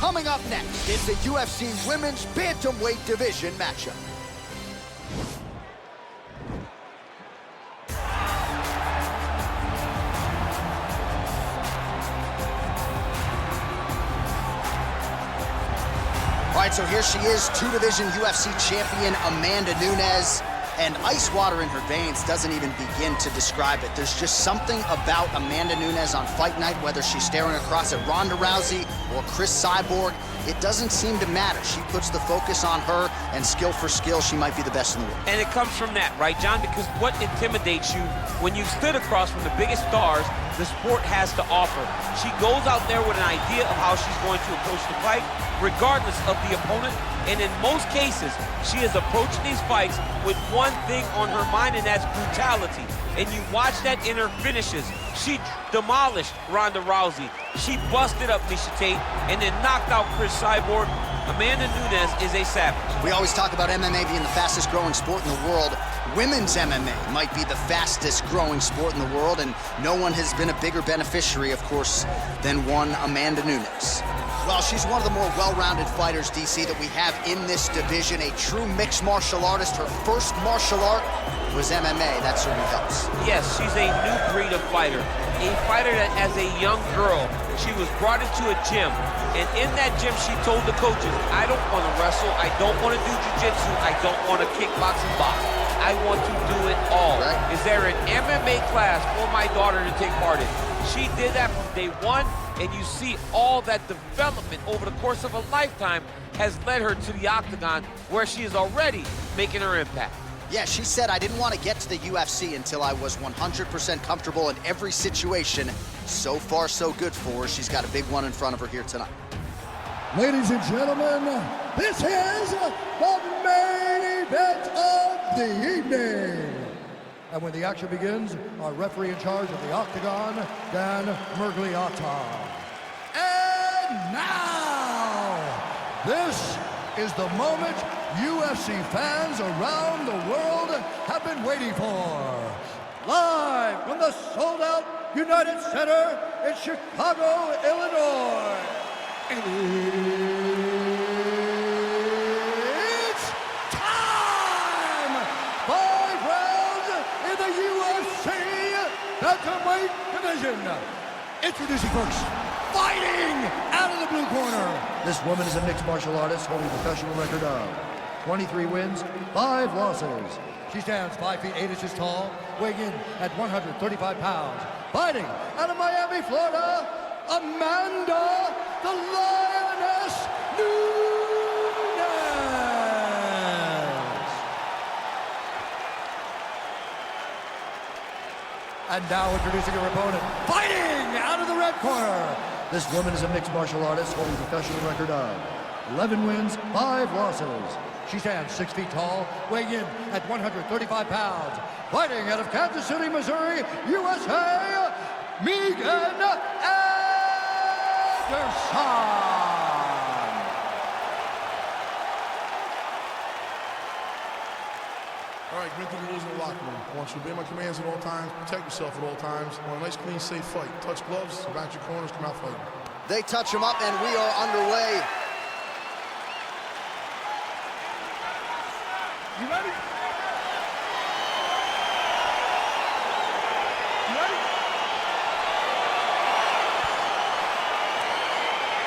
Coming up next is the UFC Women's Bantamweight Division matchup. All right, so here she is, two-division UFC champion Amanda Nunes. And ice water in her veins doesn't even begin to describe it. There's just something about Amanda Nunes on fight night, whether she's staring across at Ronda Rousey or Chris Cyborg, it doesn't seem to matter. She puts the focus on her, and skill for skill, she might be the best in the world. And it comes from that, right, John? Because what intimidates you when you stood across from the biggest stars the sport has to offer? She goes out there with an idea of how she's going to approach the fight, regardless of the opponent. And in most cases, she is approaching these fights with one thing on her mind, and that's brutality. And you watch that in her finishes. She demolished Ronda Rousey. She busted up Miesha Tate and then knocked out Chris Cyborg. Amanda Nunes is a savage. We always talk about MMA being the fastest growing sport in the world. Women's MMA might be the fastest growing sport in the world, and no one has been a bigger beneficiary, of course, than one Amanda Nunes. Well, she's one of the more well-rounded fighters, DC, that we have in this division. A true mixed martial artist. Her first martial art was MMA. That certainly helps. Yes, she's a new breed of fighter. A fighter that, as a young girl, she was brought into a gym. And in that gym, she told the coaches, I don't want to wrestle. I don't want to do jiu-jitsu. I don't want to kickbox and box. I want to do it all. Right. Is there an MMA class for my daughter to take part in? She did that from day one. And you see all that development over the course of a lifetime has led her to the octagon, where she is already making her impact. Yeah, she said, I didn't want to get to the UFC until I was 100% comfortable in every situation. So far, so good for her. She's got a big one in front of her here tonight. Ladies and gentlemen, this is the main event of the evening. And when the action begins, our referee in charge of the octagon, Dan Mergliotta. And now, this is the moment UFC fans around the world have been waiting for. Live from the sold-out United Center in Chicago, Illinois. It's time! 5 rounds in the UFC Bantamweight Division. Introducing first, fighting out of the blue corner. This woman is a mixed martial artist holding a professional record of 23 wins, 5 losses. She stands 5 feet 8 inches tall, weighing in at 135 pounds. Fighting out of Miami, Florida, Amanda the Lioness Nunes. And now introducing her opponent, fighting out of the red corner. This woman is a mixed martial artist holding a professional record of 11 wins, 5 losses. She stands 6 feet tall, weighing in at 135 pounds. Fighting out of Kansas City, Missouri, USA, Megan Anderson. All right, been through the rules in the locker room. I want you to obey my commands at all times, protect yourself at all times. I want a nice, clean, safe fight. Touch gloves, back your corners, come out fighting. They touch him up, and we are underway. You ready? You ready?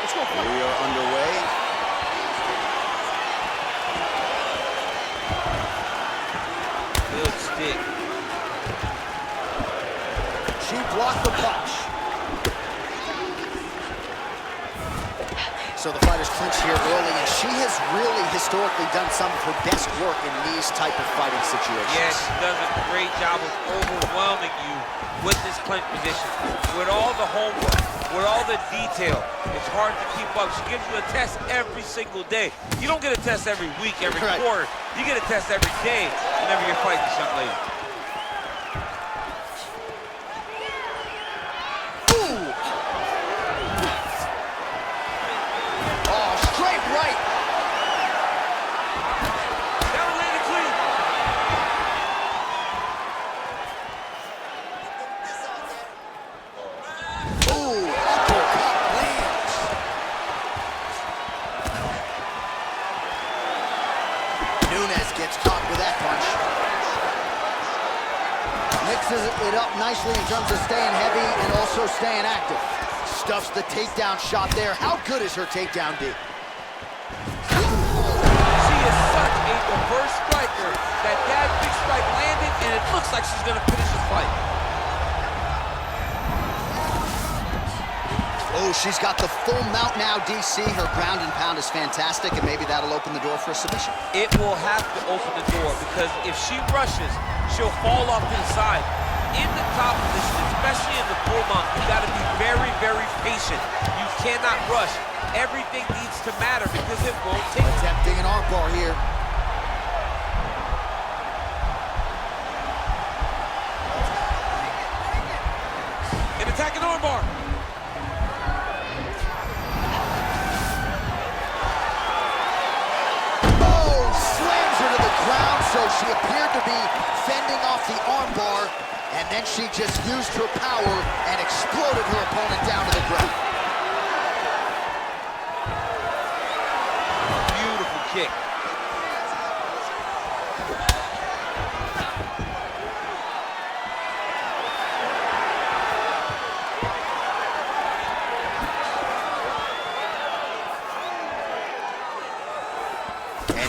Let's go. We are underway. Good stick. She blocked the punch. So the fighters clinch here early, and she has really historically done some of her best work in these type of fighting situations. Yeah, she does a great job of overwhelming you with this clinch position. With all the homework, with all the detail, it's hard to keep up. She gives you a test every single day. You don't get a test every week, every quarter. You get a test every day whenever you're fighting this young lady. especially in terms of staying heavy and also staying active. Stuffs the takedown shot there. How good is her takedown, D? She is such a diverse striker. That big strike landed, and it looks like she's gonna finish the fight. Oh, she's got the full mount now, DC. Her ground and pound is fantastic, and maybe that'll open the door for a submission. It will have to open the door, because if she rushes, she'll fall off to the side. In the top position, especially in the full mount, you gotta be very, very patient. You cannot rush. Everything needs to matter, because it won't take. Attempting an arm bar here. An attacking arm bar. So she appeared to be fending off the armbar, and then she just used her power and exploded her opponent down to the ground. Beautiful kick.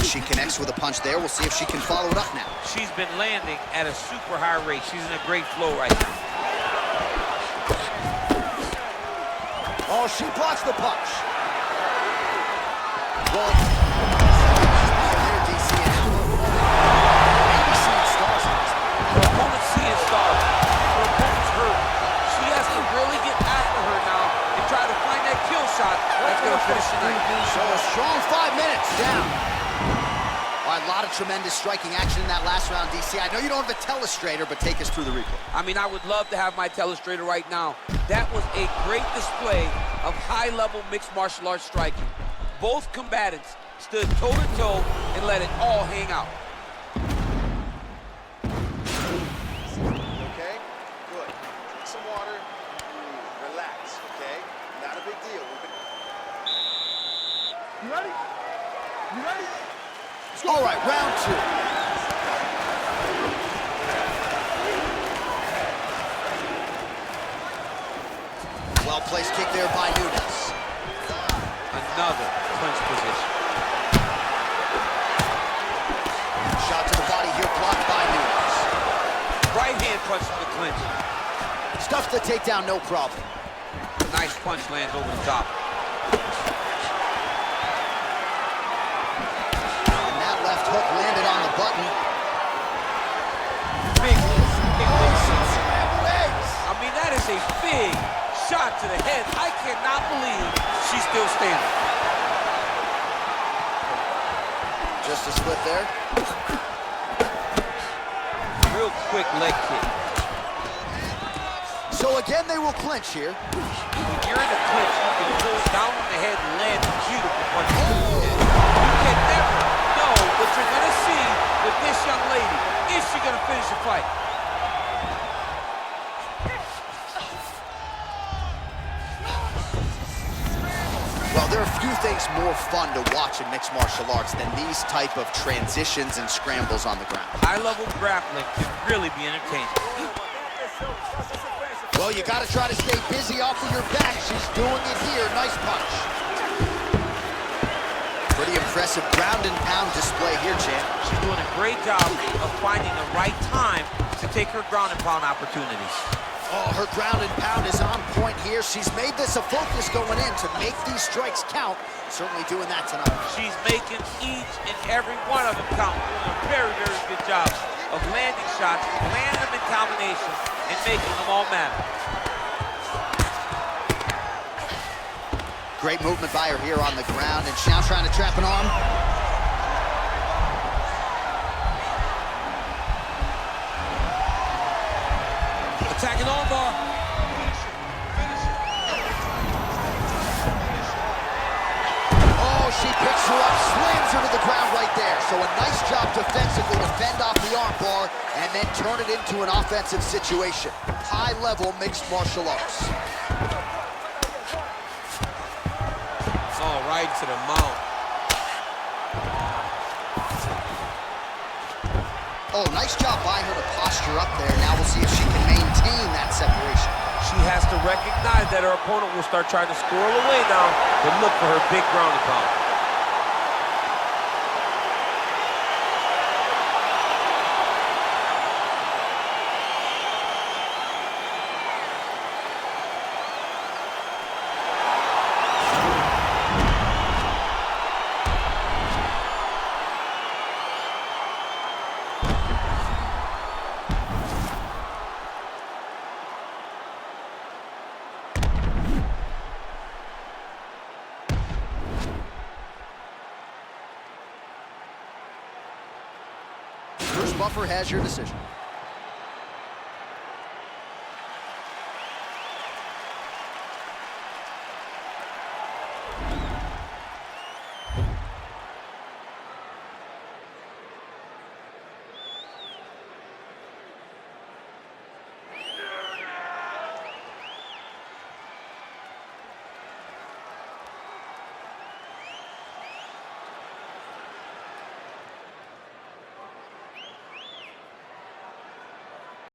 She connects with a punch there. We'll see if she can follow it up now. She's been landing at a super high rate. She's in a great flow right now. Oh, she blocks the punch. Well, there, DC. Maybe seeing stars. Her opponent's seeing stars. Her opponent's hurt. She has to really get after her now and try to find that kill shot that's going to finish tonight. So a strong 5 minutes down. A lot of tremendous striking action in that last round, DC. I know you don't have a telestrator, but take us through the replay. I mean, I would love to have my telestrator right now. That was a great display of high-level mixed martial arts striking. Both combatants stood toe-to-toe and let it all hang out. Okay, good. Drink some water, relax, okay? Not a big deal. You ready? You ready? All right, round 2. Well-placed kick there by Nunes. Another clinch position. Shot to the body here, blocked by Nunes. Right hand punch from the clinch. Stuffs the takedown, no problem. Nice punch lands over the top. Left hook landed on the button. Big I mean, that is a big shot to the head. I cannot believe she's still standing. Just a split there. Real quick leg kick. So again, they will clinch here. When you're in a clinch, you can pull down on the head and land beautiful punches. You can never know what you're going to see with this young lady. Is she going to finish the fight? Well, there are a few things more fun to watch in mixed martial arts than these type of transitions and scrambles on the ground. High-level grappling can really be entertaining. Well, you got to try to stay busy off of your back. She's doing it here. Nice punch. Pretty impressive ground and pound display here, champ. She's doing a great job of finding the right time to take her ground and pound opportunities. Oh, her ground and pound is on point here. She's made this a focus going in to make these strikes count. Certainly doing that tonight. She's making each and every one of them count. Doing a very, very good job of landing shots, landing them in combination, and making them all matter. Great movement by her here on the ground, and she's now trying to trap an arm. Attacking armbar. Oh, she picks her up, slams her to the ground right there. So a nice job defensively to fend off the armbar and then turn it into an offensive situation. High-level mixed martial arts. Oh, right to the mount. Oh, nice job by her to posture up there. Now we'll see if she can maintain maintain that separation. She has to recognize that her opponent will start trying to squirrel away now, but look for her big ground and pound. Bruce Buffer has your decision.